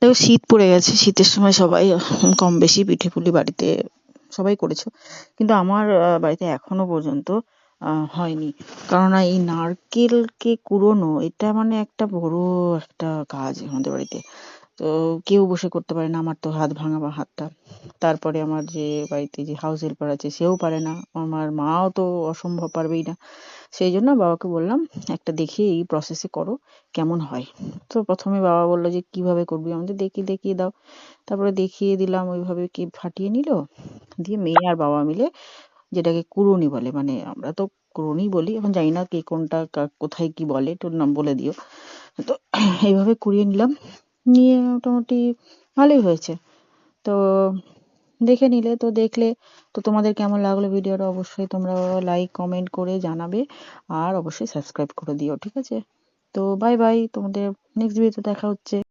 দেখো শীত পড়ে গেছে, শীতের সময় সবাই কম বেশি পিঠে পুলি বাড়িতে সবাই করেছো, কিন্তু আমার বাড়িতে এখনো পর্যন্ত হয়নি। কেননা এই নারকেলকে কুড়োনো এটা মানে একটা বড় একটা কাজ আমাদের বাড়িতে। তো কেউ বসে করতে পারে না, আমার তো হাত ভাঙা বা হাতটা। তারপরে আমার যে বাড়িতে যে হাউস হেল্পার আছে সেও পারে না, আমার মাও তো অসম্ভব পারবেই না। সেই জন্য বাবাকে বললাম একটা দেখি এই প্রসেসে করো, কেমন হয়। তো প্রথমে বাবা বললো যে কিভাবে করবি, আমাদের দেখিয়ে দাও। তারপরে দেখিয়ে দিলাম, ওইভাবে কি ফাটিয়ে নিল, দিয়ে মেয়ে আর বাবা মিলে যেটাকে কুড়ুনি বলে, মানে আমরা তো কুড়ুনি বলি, এখন জানি না কে কোনটা কোথায় কি বলে, একটু নাম বলে দিও। তো এইভাবে কুড়িয়ে নিলাম, নিয়ে মোটামুটি ভালোই হয়েছে। তো দেখে নিলে তো দেখলে, তো তোমাদের কেমন লাগলো ভিডিওটা অবশ্যই তোমরা লাইক কমেন্ট করে জানাবে, আর অবশ্যই সাবস্ক্রাইব করে দিও, ঠিক আছে? তো বাই বাই, তোমাদের নেক্সট ভিডিওতে দেখা হচ্ছে।